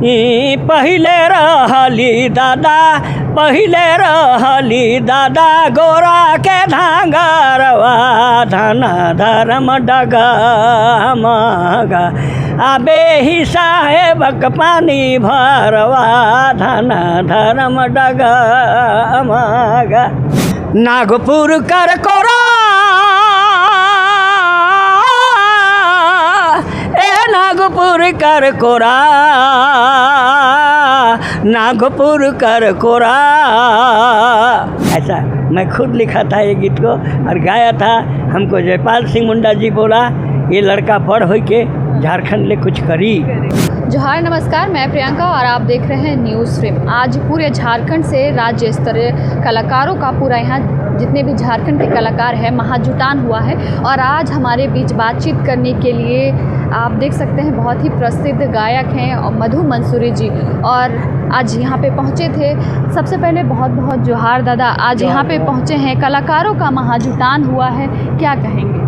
पहिले रहली दादा, पहिले रहली दादा, गोरा के धांगरवा धन धर्म डगमगा, आबे ही साहेबक पानी भरवा धन धर्म डगमगा। नागपुर कर कोरा, नागपुर कर कोरा, नागपुर कर कोरा। ऐसा मैं खुद लिखा था ये गीत को और गाया था। हमको जयपाल सिंह मुंडा जी बोला ये लड़का बड़ हो के झारखंड ले कुछ करी। जोहार, नमस्कार, मैं प्रियंका और आप देख रहे हैं न्यूज़ स्ट्रीम। आज पूरे झारखंड से राज्य स्तरीय कलाकारों का पूरा यहाँ जितने भी झारखंड के कलाकार हैं महाजुटान हुआ है और आज हमारे बीच बातचीत करने के लिए आप देख सकते हैं बहुत ही प्रसिद्ध गायक हैं मधु मंसूरी जी और आज यहाँ पे पहुँचे थे। सबसे पहले बहुत बहुत जोहार दादा, आज यहाँ पे पहुँचे हैं, कलाकारों का महाजुटान हुआ है, क्या कहेंगे?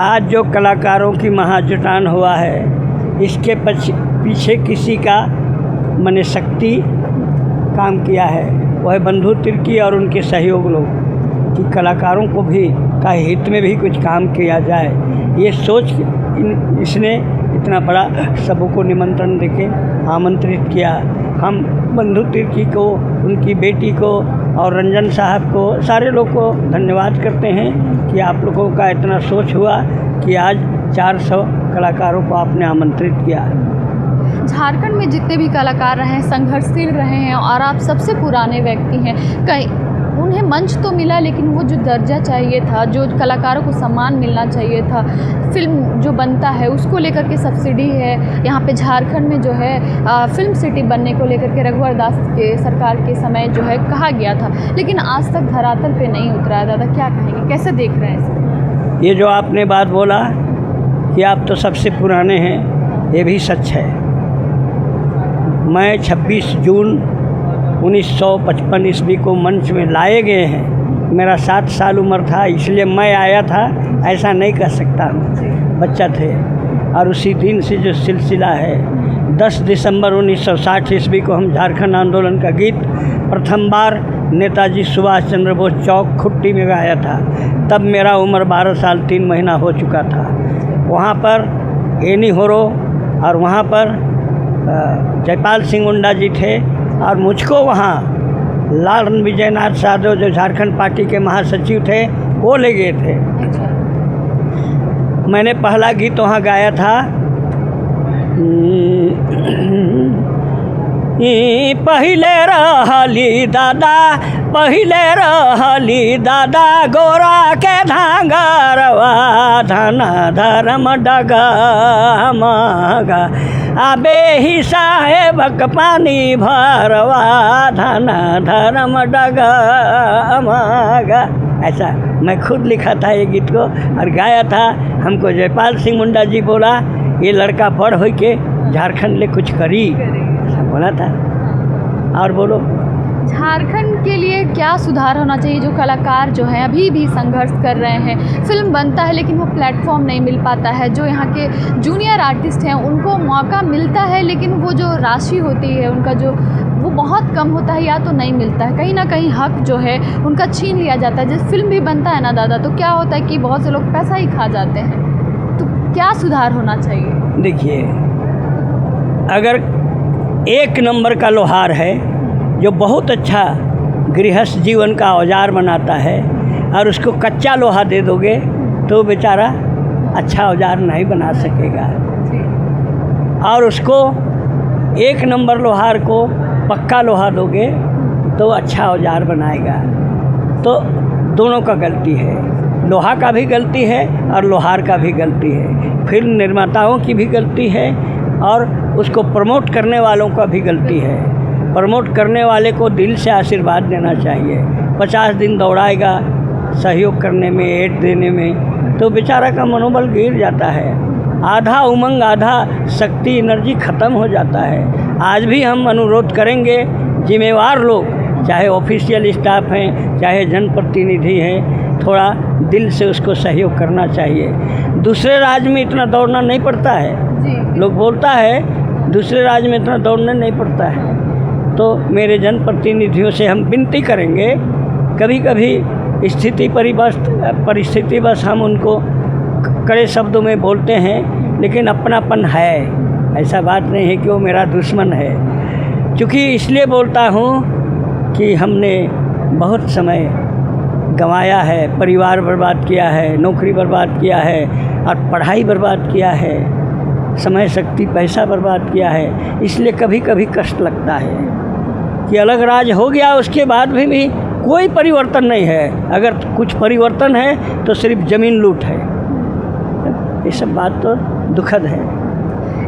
आज जो कलाकारों की महाजुटान हुआ है इसके पीछे किसी का मने शक्ति काम किया है, वह बंधु तिर्की और उनके सहयोग लोग कि कलाकारों को भी का हित में भी कुछ काम किया जाए। ये सोच इसने इतना बड़ा सबको निमंत्रण देके आमंत्रित किया। हम बंधु तिर्की को, उनकी बेटी को और रंजन साहब को, सारे लोग को धन्यवाद करते हैं कि आप लोगों का इतना सोच हुआ कि आज 400 कलाकारों को आपने आमंत्रित किया। झारखंड में जितने भी कलाकार रहे हैं संघर्षशील रहे हैं और आप सबसे पुराने व्यक्ति हैं। कहीं उन्हें मंच तो मिला लेकिन वो जो दर्जा चाहिए था, जो कलाकारों को सम्मान मिलना चाहिए था, फिल्म जो बनता है उसको लेकर के सब्सिडी है। यहाँ पे झारखंड में जो है फिल्म सिटी बनने को लेकर के रघुवर दास के सरकार के समय जो है कहा गया था, लेकिन आज तक धरातल पे नहीं उतरा है। दादा क्या कहेंगे, कैसे देख रहे हैं इसे? ये जो आपने बात बोला कि आप तो सबसे पुराने हैं, ये भी सच है। मैं 26 जून 1955 ईस्वी को मंच में लाए गए हैं। मेरा 7 साल उम्र था, इसलिए मैं आया था, ऐसा नहीं कह सकता हूँ, बच्चा थे। और उसी दिन से जो सिलसिला है 10 दिसंबर 1960 ईस्वी को हम झारखंड आंदोलन का गीत प्रथम बार नेताजी सुभाष चंद्र बोस चौक खुट्टी में गाया था। तब मेरा उम्र 12 साल 3 महीना हो चुका था। वहाँ पर एनी होरो और वहाँ पर जयपाल सिंह मुंडा जी थे और मुझको वहाँ लाल विजयनाथ साधव जो झारखंड पार्टी के महासचिव थे वो ले गए थे। मैंने पहला गीत वहाँ गाया था, पहिले रहली दादा, पहिले रहली दादा, गोरा के धांगरवा धन धर्म डगमगा, आबे ही साहेबक पानी भरवा धन धर्म डगमगा। ऐसा मैं खुद लिखा था ये गीत को और गाया था। हमको जयपाल सिंह मुंडा जी बोला ये लड़का बड़ हो के झारखंड ले कुछ करी, ऐसा बोला था। और बोलो, झारखंड के लिए क्या सुधार होना चाहिए? जो कलाकार जो हैं अभी भी संघर्ष कर रहे हैं, फिल्म बनता है लेकिन वो प्लेटफॉर्म नहीं मिल पाता है। जो यहाँ के जूनियर आर्टिस्ट हैं उनको मौका मिलता है लेकिन वो जो राशि होती है उनका जो वो बहुत कम होता है या तो नहीं मिलता है। कहीं ना कहीं हक जो है उनका छीन लिया जाता है। जब फिल्म भी बनता है ना दादा, तो क्या होता है कि बहुत से लोग पैसा ही खा जाते हैं। तो क्या सुधार होना चाहिए? देखिए, अगर एक नंबर का लोहार है जो बहुत अच्छा गृहस्थ जीवन का औजार बनाता है और उसको कच्चा लोहा दे दोगे तो बेचारा अच्छा औजार नहीं बना सकेगा। और उसको एक नंबर लोहार को पक्का लोहा दोगे तो अच्छा औजार बनाएगा। तो दोनों का गलती है, लोहा का भी गलती है और लोहार का भी गलती है। फिल्म निर्माताओं की भी गलती है और उसको प्रमोट करने वालों का भी गलती है। प्रमोट करने वाले को दिल से आशीर्वाद देना चाहिए। 50 दिन दौड़ाएगा सहयोग करने में, एड देने में, तो बेचारा का मनोबल गिर जाता है। आधा उमंग, आधा शक्ति, एनर्जी ख़त्म हो जाता है। आज भी हम अनुरोध करेंगे, जिम्मेवार लोग, चाहे ऑफिशियल स्टाफ हैं, चाहे जनप्रतिनिधि हैं, थोड़ा दिल से उसको सहयोग करना चाहिए। दूसरे राज्य में इतना दौड़ना नहीं पड़ता है। लोग बोलता है दूसरे राज्य में इतना दौड़ना नहीं पड़ता है। तो मेरे जनप्रतिनिधियों से हम विनती करेंगे, कभी कभी परिस्थितिवश हम उनको कड़े शब्दों में बोलते हैं, लेकिन अपनापन है, ऐसा बात नहीं है कि वो मेरा दुश्मन है। क्योंकि इसलिए बोलता हूँ कि हमने बहुत समय गंवाया है, परिवार बर्बाद किया है, नौकरी बर्बाद किया है और पढ़ाई बर्बाद किया है, समय शक्ति पैसा बर्बाद किया है। इसलिए कभी कभी कष्ट लगता है कि अलग राज्य हो गया, उसके बाद भी कोई परिवर्तन नहीं है। अगर कुछ परिवर्तन है तो सिर्फ ज़मीन लूट है। ये सब बात तो दुखद है।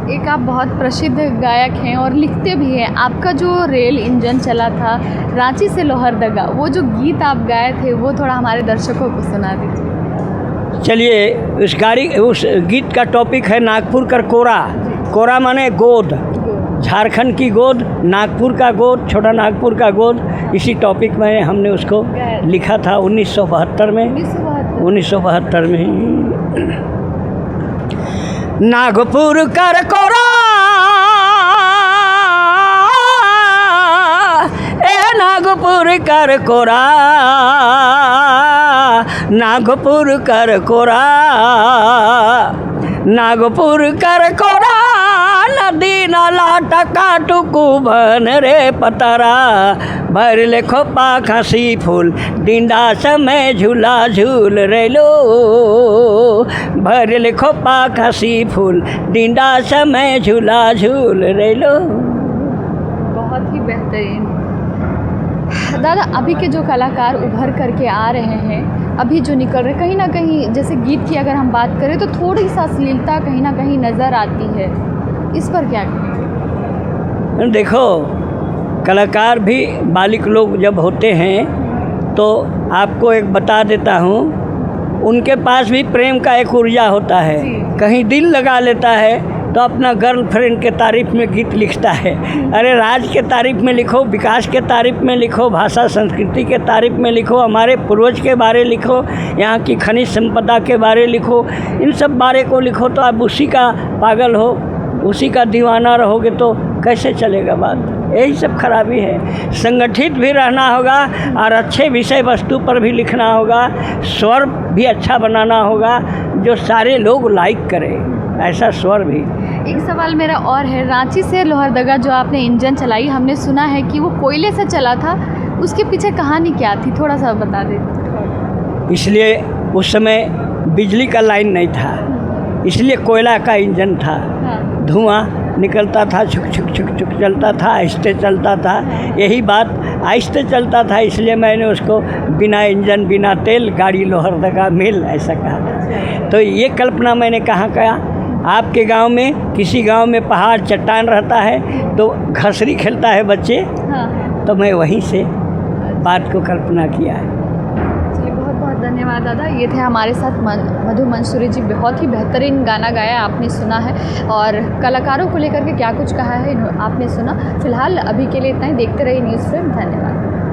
एक आप बहुत प्रसिद्ध गायक हैं और लिखते भी हैं। आपका जो रेल इंजन चला था रांची से लोहरदगा, वो जो गीत आप गाए थे वो थोड़ा हमारे दर्शकों को सुना दीजिए। चलिए, उस गीत का टॉपिक है नागपुर का कोरा। कोरा माने गोद, झारखंड की गोद, नागपुर का गोद, छोटा नागपुर का गोद। इसी टॉपिक में हमने उसको लिखा था 1972 में। 1972 में नागपुर कर कोरा, ए नागपुर कर कोरा, नागपुर कर कोरा, नागपुर कर कोरा, नदी नाला टका टुकू बन रे पतरा, भर ले खोपा खांसी फूल, डिंडा समय झूला झूल रेलो, भर ले खोपा खांसी फूल, डिंडा समय झूला झूल रेलो। बहुत ही बेहतरीन। दादा, अभी के जो कलाकार उभर करके आ रहे हैं, अभी जो निकल रहे, कहीं ना कहीं जैसे गीत की अगर हम बात करें तो थोड़ी सा अश्लीलता कहीं ना कहीं नज़र आती है, इस पर क्या कहें? देखो, कलाकार भी बालिक लोग जब होते हैं तो आपको एक बता देता हूँ, उनके पास भी प्रेम का एक ऊर्जा होता है। कहीं दिल लगा लेता है तो अपना गर्लफ्रेंड के तारीफ़ में गीत लिखता है। अरे राज के तारीफ़ में लिखो, विकास के तारीफ़ में लिखो, भाषा संस्कृति के तारीफ़ में लिखो, हमारे पूर्वज के बारे लिखो, यहाँ की खनिज संपदा के बारे लिखो, इन सब बारे को लिखो। तो आप उसी का पागल हो, उसी का दीवाना रहोगे तो कैसे चलेगा बात? यही सब खराबी है। संगठित भी रहना होगा और अच्छे विषय वस्तु पर भी लिखना होगा, स्वर भी अच्छा बनाना होगा जो सारे लोग लाइक करें, ऐसा स्वर भी। एक सवाल मेरा और है, रांची से लोहरदगा जो आपने इंजन चलाई, हमने सुना है कि वो कोयले से चला था, उसके पीछे कहानी क्या थी, थोड़ा सा बता दें। इसलिए उस समय बिजली का लाइन नहीं था, इसलिए कोयला का इंजन था। धुआं निकलता था, छुक छुक छुक छुक चलता था, आहिस्ते चलता था। यही बात, आहिस्ते चलता था, इसलिए मैंने उसको बिना इंजन बिना तेल गाड़ी लोहरदगा मेल ऐसा कहा था। तो ये कल्पना मैंने कहाँ किया? आपके गांव में, किसी गांव में पहाड़ चट्टान रहता है तो घसरी खेलता है बच्चे, तो मैं वहीं से बात को कल्पना किया है। चलिए, बहुत बहुत धन्यवाद दादा। ये थे हमारे साथ मधु मंसूरी जी। बहुत ही बेहतरीन गाना गाया आपने सुना है, और कलाकारों को लेकर के क्या कुछ कहा है आपने सुना। फिलहाल अभी के लिए इतना ही। देखते रहिए न्यूज़ फ्रेम। धन्यवाद।